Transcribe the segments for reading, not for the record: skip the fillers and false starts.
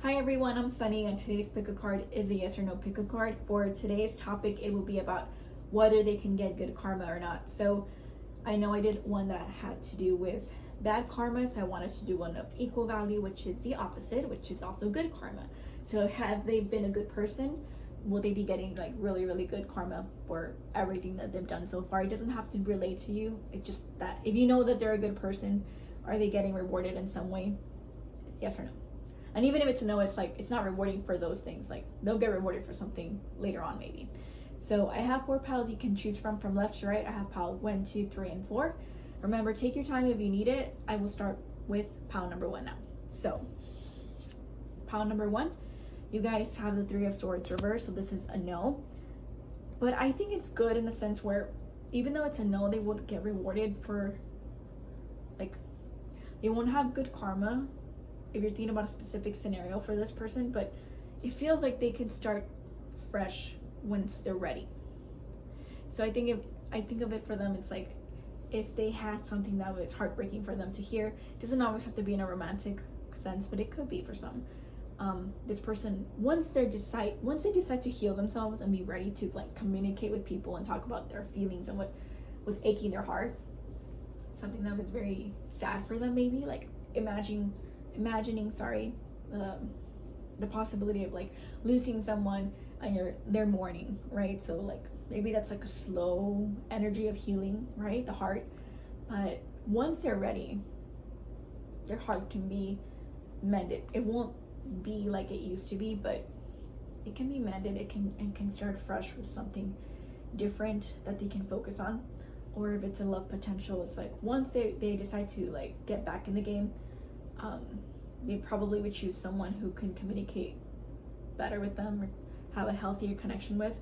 Hi everyone, I'm Sunny, and today's pick a card is a yes or no pick a card. For today's topic, it will be about whether they can get good karma or not. So I know I did one that had to do with bad karma, so I wanted to do one of equal value, which is the opposite, which is also good karma. So have they been a good person? Will they be getting like really, really good karma for everything that they've done so far? It doesn't have to relate to you. It's just that if you know that they're a good person, are they getting rewarded in some way? It's yes or no. And even if it's a no, it's like it's not rewarding for those things. Like they'll get rewarded for something later on maybe. So I have 4 piles you can choose from left to right. I have pile 1, 2, 3, and 4. Remember, take your time if you need it. I will start with pile number 1 now. So pile number 1, you guys have the 3 of Swords reversed, so this is a no. But I think it's good in the sense where even though it's a no, they won't get rewarded for, like, they won't have good karma if you're thinking about a specific scenario for this person, but it feels like they can start fresh once they're ready. So I think of it for them, it's like if they had something that was heartbreaking for them to hear, it doesn't always have to be in a romantic sense, but it could be for some. This person, once they decide to heal themselves and be ready to like communicate with people and talk about their feelings and what was aching their heart, something that was very sad for them, maybe like imagining the possibility of like losing someone and they're mourning, right? So like maybe that's like a slow energy of healing, right? The heart. But once they're ready, their heart can be mended. It won't be like it used to be, but it can be mended. It can start fresh with something different that they can focus on. Or if it's a love potential, it's like once they decide to like get back in the game, they probably would choose someone who can communicate better with them or have a healthier connection with.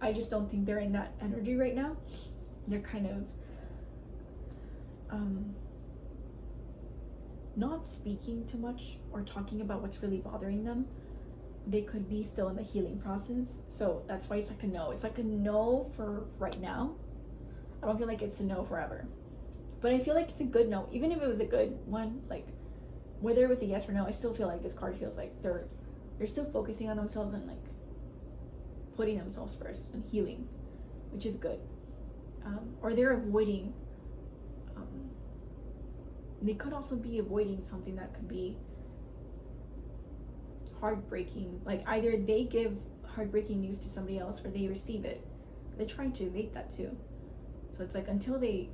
I just don't think they're in that energy right now. They're kind of not speaking too much or talking about what's really bothering them. They could be still in the healing process. So that's why it's like a no. It's like a no for right now. I don't feel like it's a no forever. But I feel like it's a good no. Even if it was a good one, like whether it was a yes or no, I still feel like this card feels like they're still focusing on themselves and like putting themselves first and healing, which is good. Or they're avoiding, they could also be avoiding something that could be heartbreaking. Like either they give heartbreaking news to somebody else or they receive it. They're trying to evade that too. So it's like until they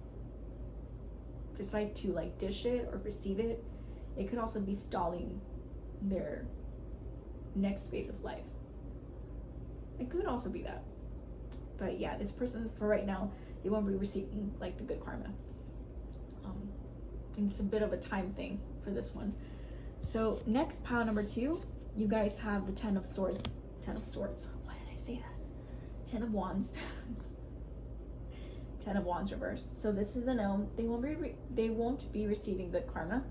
decide to like dish it or receive it, it could also be stalling their next phase of life. It could also be that. But yeah, this person for right now, they won't be receiving like the good karma. And it's a bit of a time thing for this one. So next, pile number 2, you guys have the 10 of Swords. 10 of Swords. Why did I say that? 10 of Wands. 10 of Wands reversed. So this is a no. They won't be receiving good karma.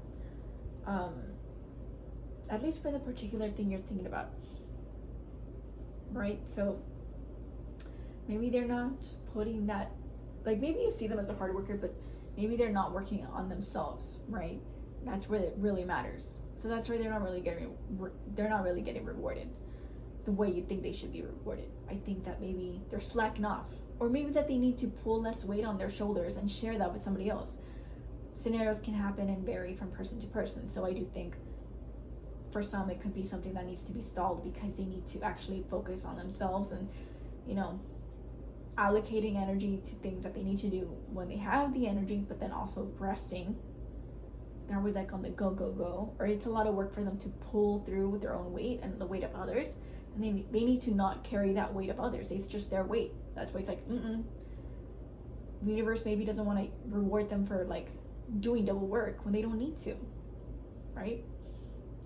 At least for the particular thing you're thinking about. Right? So maybe they're not putting that, like maybe you see them as a hard worker, but maybe they're not working on themselves, right? That's where it really matters. So that's why they're not really getting rewarded the way you think they should be rewarded. I think that maybe they're slacking off, or maybe that they need to pull less weight on their shoulders and share that with somebody else. Scenarios can happen and vary from person to person. So I do think for some it could be something that needs to be stalled because they need to actually focus on themselves and, you know, allocating energy to things that they need to do when they have the energy, but then also resting. They're always like on the go, or it's a lot of work for them to pull through with their own weight and the weight of others, and they need to not carry that weight of others. It's just their weight. That's why it's like the universe maybe doesn't want to reward them for like doing double work when they don't need to, right?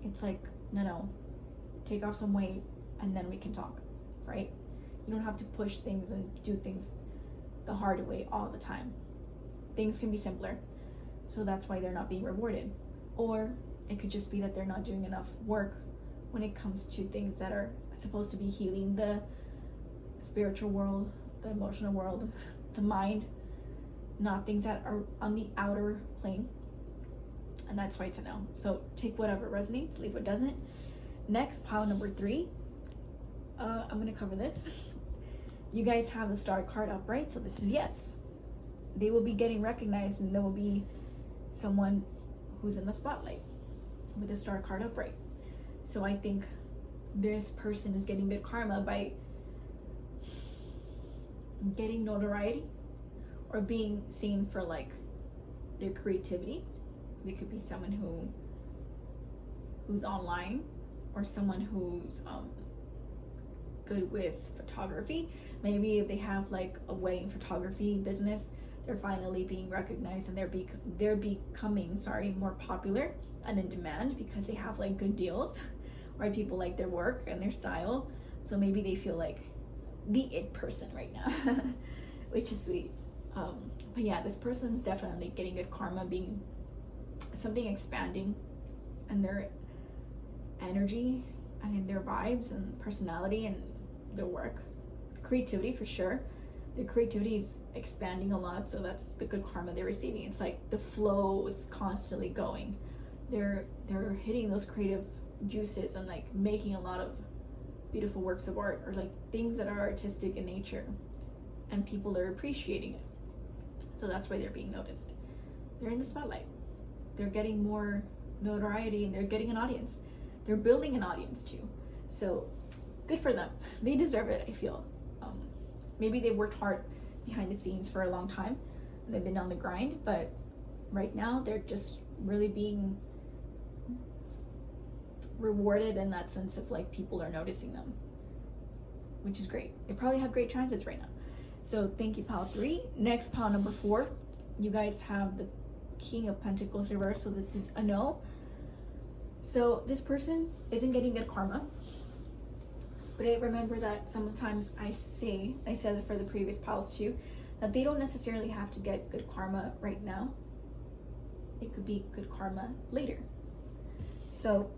It's like no, take off some weight and then we can talk, right? You don't have to push things and do things the hard way all the time. Things can be simpler. So that's why they're not being rewarded. Or it could just be that they're not doing enough work when it comes to things that are supposed to be healing the spiritual world, the emotional world, the mind, not things that are on the outer plane. And that's why it's a no. So take whatever resonates, leave what doesn't. Next, pile number 3. I'm gonna cover this. You guys have the star card upright, so this is yes. They will be getting recognized, and there will be someone who's in the spotlight with the star card upright. So I think this person is getting good karma by getting notoriety or being seen for like their creativity. They could be someone who's online, or someone who's good with photography. Maybe if they have like a wedding photography business, they're finally being recognized, and they're becoming more popular and in demand because they have like good deals, right? People like their work and their style, so maybe they feel like the it person right now, which is sweet. But yeah, this person's definitely getting good karma, being something expanding in their energy and in their vibes and personality and their work. Creativity for sure. Their creativity is expanding a lot, so that's the good karma they're receiving. It's like the flow is constantly going. They're hitting those creative juices and like making a lot of beautiful works of art, or like things that are artistic in nature, and people are appreciating it. So that's why they're being noticed. They're in the spotlight. They're getting more notoriety, and they're getting an audience. They're building an audience too. So good for them. They deserve it, I feel. Maybe they worked hard behind the scenes for a long time, and they've been on the grind, but right now they're just really being rewarded in that sense of like people are noticing them, which is great. They probably have great transits right now. So thank you, pile 3. Next, pile number 4. You guys have the King of Pentacles reversed, so this is a no. So this person isn't getting good karma. But I remember that sometimes I said it for the previous piles too, that they don't necessarily have to get good karma right now. It could be good karma later. So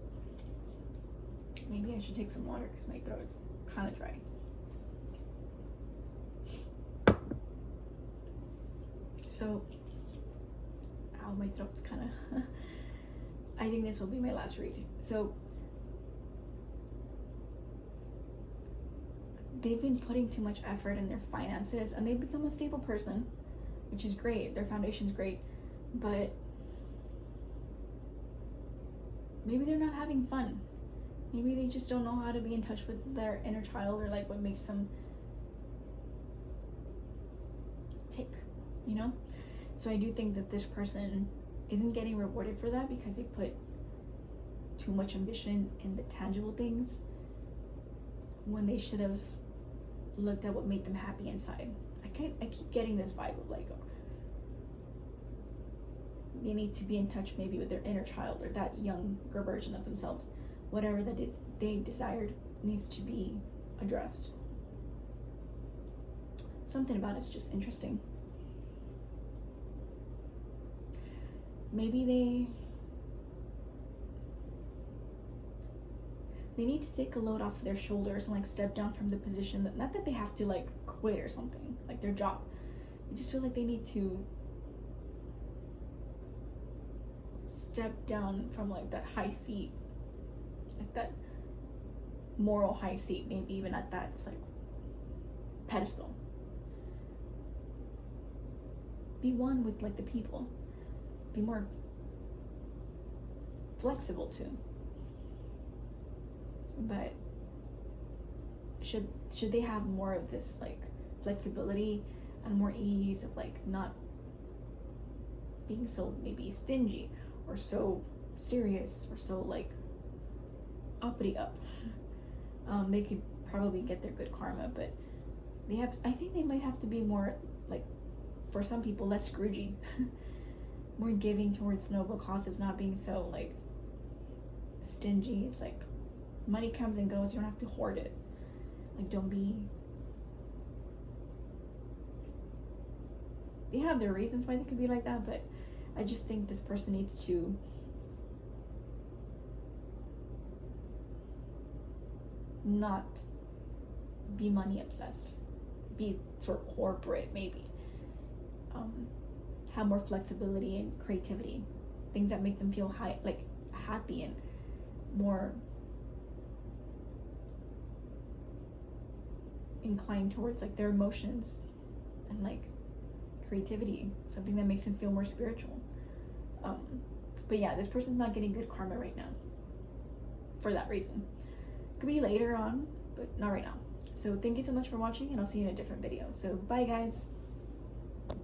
maybe I should take some water because my throat is kind of dry. So, ow, my throat's kind of, I think this will be my last read. So, they've been putting too much effort in their finances, and they've become a stable person, which is great. Their foundation's great, but maybe they're not having fun. Maybe they just don't know how to be in touch with their inner child, or like what makes them tick, you know? So I do think that this person isn't getting rewarded for that because they put too much ambition in the tangible things when they should have looked at what made them happy inside. I keep getting this vibe of like they need to be in touch maybe with their inner child, or that younger version of themselves. Whatever that is they desired needs to be addressed. Something about it's just interesting. Maybe they need to take a load off their shoulders and like step down from the position that, not that they have to like quit or something, like their job. I just feel like they need to step down from like that high seat, like that moral high seat, maybe even at that like pedestal. Be one with like the people. Be more flexible too. But should they have more of this like flexibility and more ease of like not being so maybe stingy or so serious or so like uppity up. They could probably get their good karma, but I think they might have to be more like, for some people, less Scroogey. More giving towards noble causes, not being so like stingy. It's like money comes and goes, you don't have to hoard it. Like, don't be. They have their reasons why they could be like that, but I just think this person needs to not be money obsessed, be sort of corporate maybe, have more flexibility and creativity, things that make them feel happy and more inclined towards like their emotions and like creativity, something that makes them feel more spiritual. But yeah, this person's not getting good karma right now for that reason. Could be later on, but not right now. So thank you so much for watching, and I'll see you in a different video. So bye guys.